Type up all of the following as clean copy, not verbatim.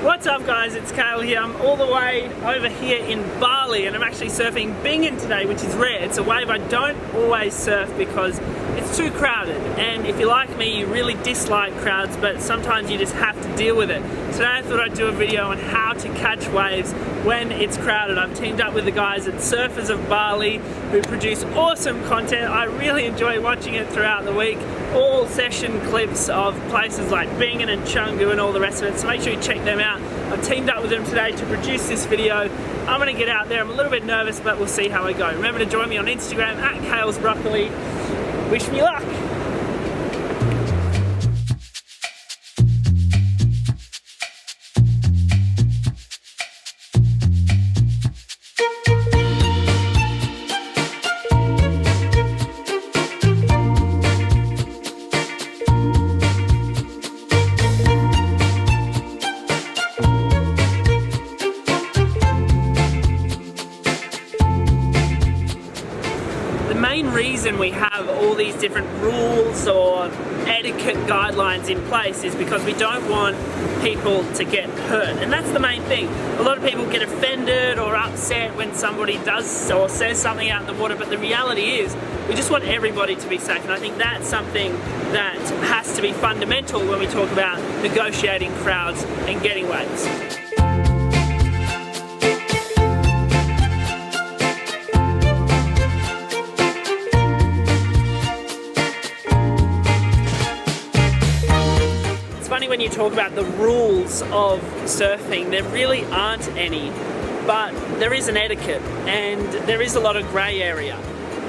What's up guys, it's Kale here. I'm all the way over here in Bali and I'm actually surfing Bingen today, which is rare. It's a wave I don't always surf because it's too crowded, and if you're like me, you really dislike crowds, but sometimes you just have to deal with it. Today I thought I'd do a video on how to catch waves when it's crowded. I've teamed up with the guys at Surfers of Bali who produce awesome content. I really enjoy watching it throughout the week. All session clips of places like Bingen and Canggu and all the rest of it, so make sure you check them out. I've teamed up with them today to produce this video. I'm going to get out there. I'm a little bit nervous, but we'll see how I go. Remember to join me on Instagram at KalesBroccoli. Wish me luck! The main reason we have all these different rules or etiquette guidelines in place is because we don't want people to get hurt, and that's the main thing. A lot of people get offended or upset when somebody does or says something out in the water, but the reality is we just want everybody to be safe, and I think that's something that has to be fundamental when we talk about negotiating crowds and getting waves. When you talk about the rules of surfing, there really aren't any, but there is an etiquette and there is a lot of grey area,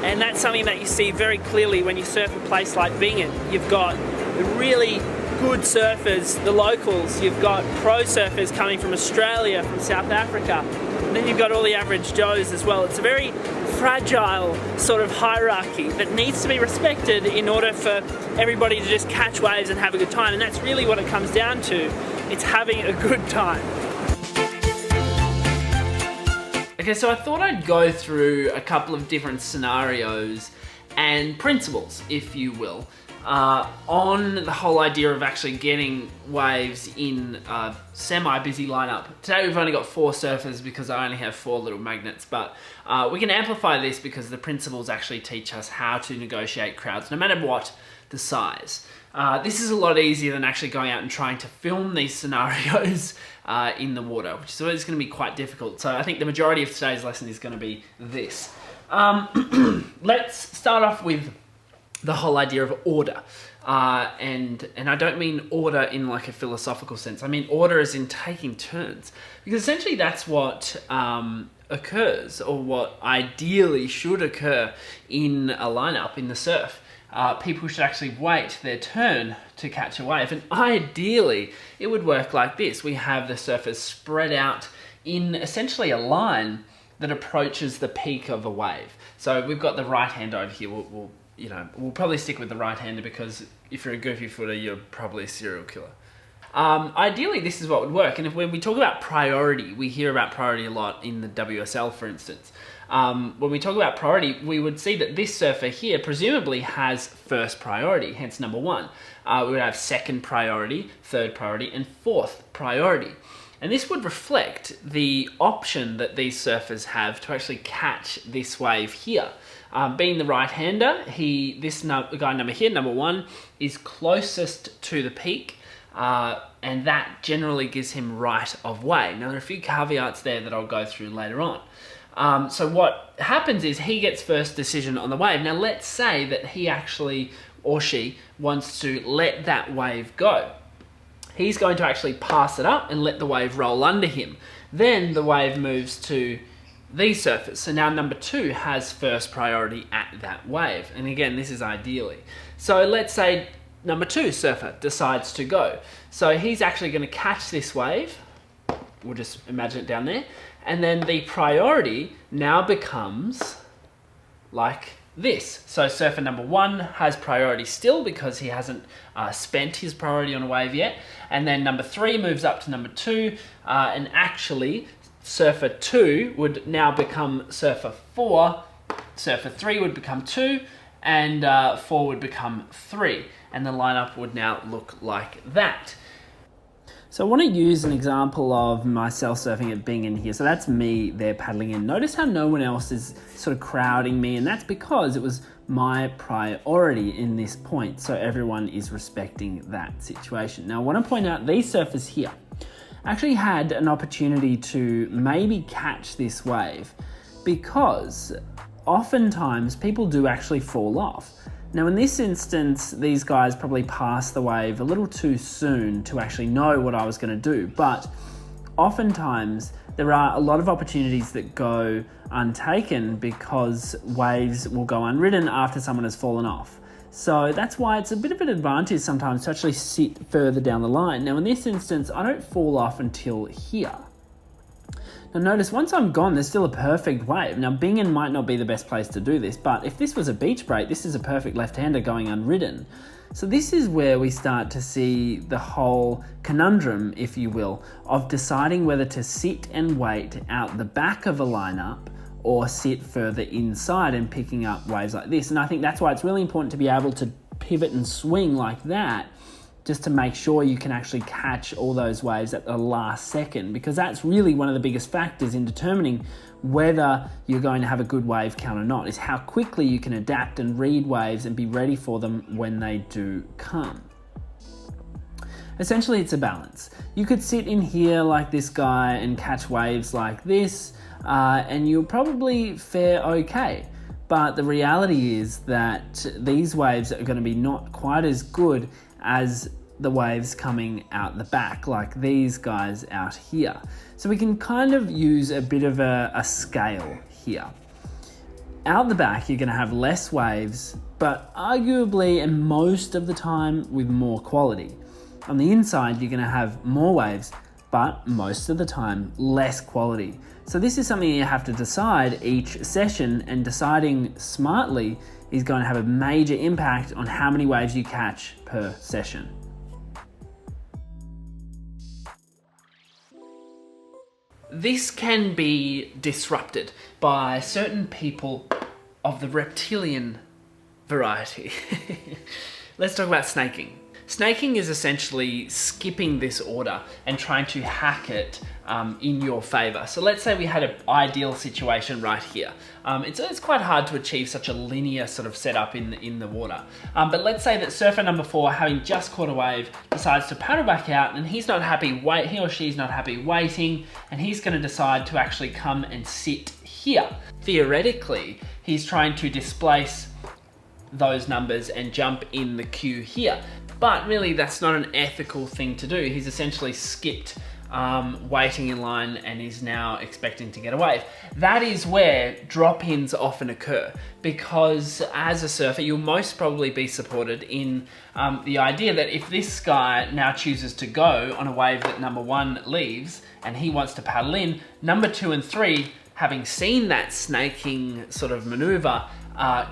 and that's something that you see very clearly when you surf a place like Bingen. You've got the really good surfers, the locals, you've got pro surfers coming from Australia, from South Africa, and then you've got all the average Joes as well. It's a very fragile sort of hierarchy that needs to be respected in order for everybody to just catch waves and have a good time, and that's really what it comes down to. It's having a good time. Okay, so I thought I'd go through a couple of different scenarios and principles, if you will, on the whole idea of actually getting waves in a semi-busy lineup. Today we've only got 4 surfers because I only have 4 little magnets, but we can amplify this because the principles actually teach us how to negotiate crowds, no matter what the size. This is a lot easier than actually going out and trying to film these scenarios in the water, which is always going to be quite difficult. So I think the majority of today's lesson is going to be this. Let's start off with the whole idea of order. And I don't mean order in like a philosophical sense. I mean order as in taking turns. Because essentially that's what occurs, or what ideally should occur in a lineup in the surf. People should actually wait their turn to catch a wave. And ideally, it would work like this. We have the surfers spread out in essentially a line that approaches the peak of a wave. So we've got the right hand over here. We'll probably stick with the right hander because if you're a goofy footer, you're probably a serial killer. Ideally, this is what would work. And when we talk about priority, we hear about priority a lot in the WSL, for instance. When we talk about priority, we would see that this surfer here presumably has first priority, hence number 1. We would have second priority, third priority, and fourth priority. And this would reflect the option that these surfers have to actually catch this wave here. Being the right-hander, this guy number here, number 1, is closest to the peak, and that generally gives him right of way. Now there are a few caveats there that I'll go through later on. So what happens is he gets first decision on the wave. Now let's say that he actually, or she, wants to let that wave go. He's going to actually pass it up and let the wave roll under him. Then the wave moves to these surfers. So now number 2 has first priority at that wave. And again, this is ideally. So let's say number 2 surfer decides to go. So he's actually going to catch this wave. We'll just imagine it down there. And then the priority now becomes like this. So surfer number 1 has priority still because he hasn't spent his priority on a wave yet. And then number 3 moves up to number 2, and actually surfer 2 would now become surfer 4, surfer 3 would become 2, and 4 would become 3. And the lineup would now look like that. So I want to use an example of myself surfing at Bing in here. So that's me there paddling in. Notice how no one else is sort of crowding me, and that's because it was my priority in this point. So everyone is respecting that situation. Now I want to point out these surfers here actually had an opportunity to maybe catch this wave, because oftentimes people do actually fall off. Now in this instance, these guys probably passed the wave a little too soon to actually know what I was going to do, but oftentimes there are a lot of opportunities that go untaken because waves will go unridden after someone has fallen off. So that's why it's a bit of an advantage sometimes to actually sit further down the line. Now in this instance, I don't fall off until here. Now notice once I'm gone, there's still a perfect wave. Now Bingen might not be the best place to do this, but if this was a beach break, this is a perfect left-hander going unridden. So this is where we start to see the whole conundrum, if you will, of deciding whether to sit and wait out the back of a lineup or sit further inside and picking up waves like this. And I think that's why it's really important to be able to pivot and swing like that, just to make sure you can actually catch all those waves at the last second, because that's really one of the biggest factors in determining whether you're going to have a good wave count or not, is how quickly you can adapt and read waves and be ready for them when they do come. Essentially, it's a balance. You could sit in here like this guy and catch waves like this, and you'll probably fare okay. But the reality is that these waves are going to be not quite as good as the waves coming out the back, like these guys out here. So we can kind of use a bit of a scale here. Out the back, you're gonna have less waves, but arguably and most of the time with more quality. On the inside, you're gonna have more waves, but most of the time less quality. So this is something you have to decide each session, and deciding smartly is going to have a major impact on how many waves you catch per session. This can be disrupted by certain people of the reptilian variety. Let's talk about snaking. Snaking is essentially skipping this order and trying to hack it in your favor. So let's say we had an ideal situation right here. It's quite hard to achieve such a linear sort of setup in the water. But let's say that surfer number 4, having just caught a wave, decides to paddle back out, and he's not happy, he or she's not happy waiting, and he's going to decide to actually come and sit here. Theoretically, he's trying to displace those numbers and jump in the queue here. But really, that's not an ethical thing to do. He's essentially skipped waiting in line and is now expecting to get a wave. That is where drop-ins often occur, because as a surfer, you'll most probably be supported in the idea that if this guy now chooses to go on a wave that number 1 leaves and he wants to paddle in, number 2 and 3, having seen that snaking sort of maneuver,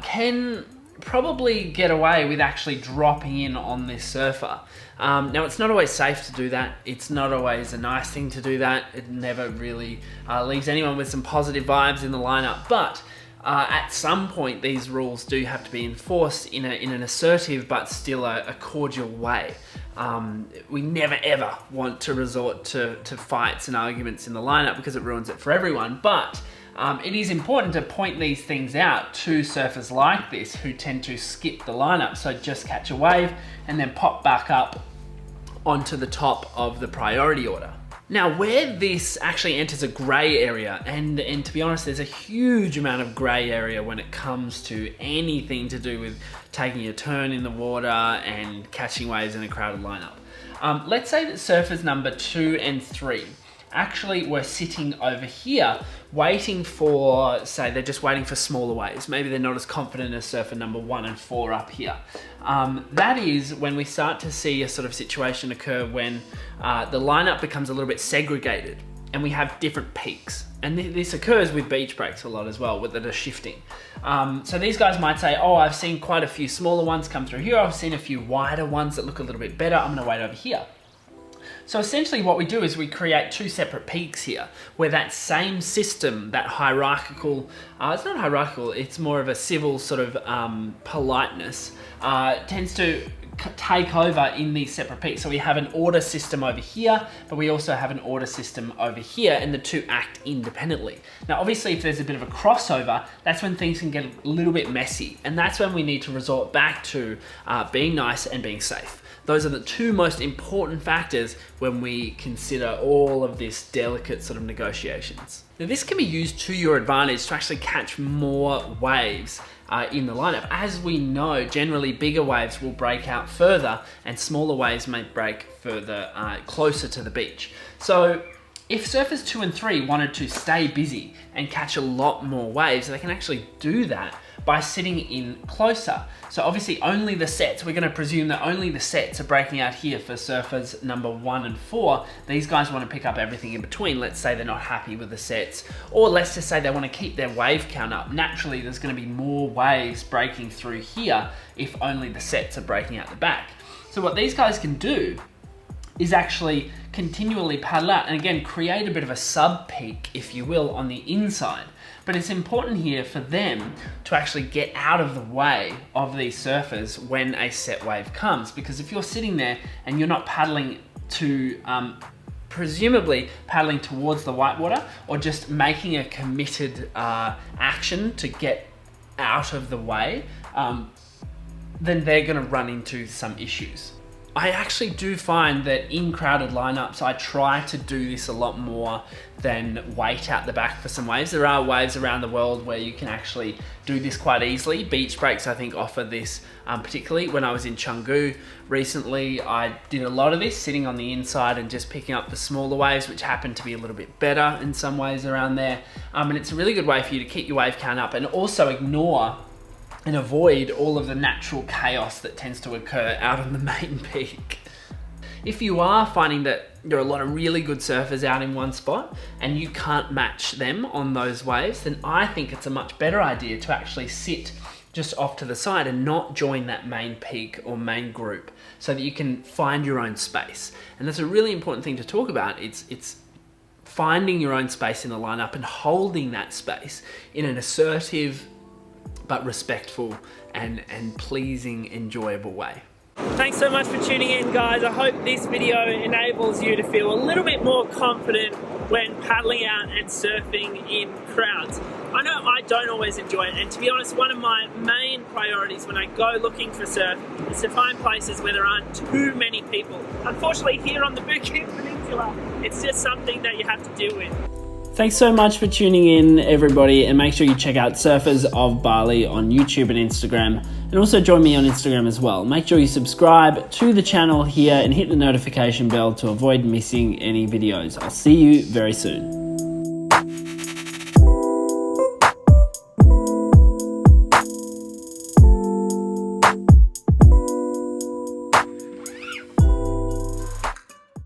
can probably get away with actually dropping in on this surfer. Now, it's not always safe to do that. It's not always a nice thing to do that. It never really leaves anyone with some positive vibes in the lineup. But at some point, these rules do have to be enforced in an assertive but still a cordial way. We never ever want to resort to fights and arguments in the lineup because it ruins it for everyone. But it is important to point these things out to surfers like this who tend to skip the lineup. So just catch a wave and then pop back up onto the top of the priority order. Now, where this actually enters a grey area, and to be honest, there's a huge amount of grey area when it comes to anything to do with taking a turn in the water and catching waves in a crowded lineup. Let's say that surfers number 2 and 3 actually were sitting over here waiting for, say, they're just waiting for smaller waves. Maybe they're not as confident as surfer number 1 and 4 up here. That is when we start to see a sort of situation occur when the lineup becomes a little bit segregated and we have different peaks. And this occurs with beach breaks a lot as well, that are shifting. So these guys might say, oh, I've seen quite a few smaller ones come through here. I've seen a few wider ones that look a little bit better. I'm gonna wait over here. So essentially what we do is we create 2 separate peaks here, where that same system, that hierarchical, it's not hierarchical, it's more of a civil sort of politeness, tends to take over in these separate peaks. So we have an order system over here, but we also have an order system over here, and the two act independently. Now, obviously, if there's a bit of a crossover, that's when things can get a little bit messy, and that's when we need to resort back to being nice and being safe. Those are the two most important factors when we consider all of this delicate sort of negotiations. Now, this can be used to your advantage to actually catch more waves in the lineup. As we know, generally bigger waves will break out further and smaller waves may break further closer to the beach. So if surfers 2 and 3 wanted to stay busy and catch a lot more waves, they can actually do that by sitting in closer. So obviously only the sets, we're gonna presume that only the sets are breaking out here for surfers number 1 and 4. These guys wanna pick up everything in between. Let's say they're not happy with the sets, or let's just say they wanna keep their wave count up. Naturally, there's gonna be more waves breaking through here if only the sets are breaking out the back. So what these guys can do is actually continually paddle out and again, create a bit of a sub-peak, if you will, on the inside. But it's important here for them to actually get out of the way of these surfers when a set wave comes, because if you're sitting there and you're not paddling to, presumably paddling towards the whitewater or just making a committed action to get out of the way, then they're gonna run into some issues. I actually do find that in crowded lineups, I try to do this a lot more than wait out the back for some waves. There are waves around the world where you can actually do this quite easily. Beach breaks, I think, offer this particularly. When I was in Canggu recently, I did a lot of this, sitting on the inside and just picking up the smaller waves, which happen to be a little bit better in some ways around there. And it's a really good way for you to keep your wave count up and also ignore and avoid all of the natural chaos that tends to occur out on the main peak. If you are finding that there are a lot of really good surfers out in one spot and you can't match them on those waves, then I think it's a much better idea to actually sit just off to the side and not join that main peak or main group so that you can find your own space. And that's a really important thing to talk about. It's finding your own space in the lineup and holding that space in an assertive but respectful and pleasing, enjoyable way. Thanks so much for tuning in, guys. I hope this video enables you to feel a little bit more confident when paddling out and surfing in crowds. I know I don't always enjoy it, and to be honest, one of my main priorities when I go looking for surf is to find places where there aren't too many people. Unfortunately, here on the Bukit Peninsula, it's just something that you have to deal with. Thanks so much for tuning in, everybody, and make sure you check out Surfers of Bali on YouTube and Instagram, and also join me on Instagram as well. Make sure you subscribe to the channel here and hit the notification bell to avoid missing any videos. I'll see you very soon.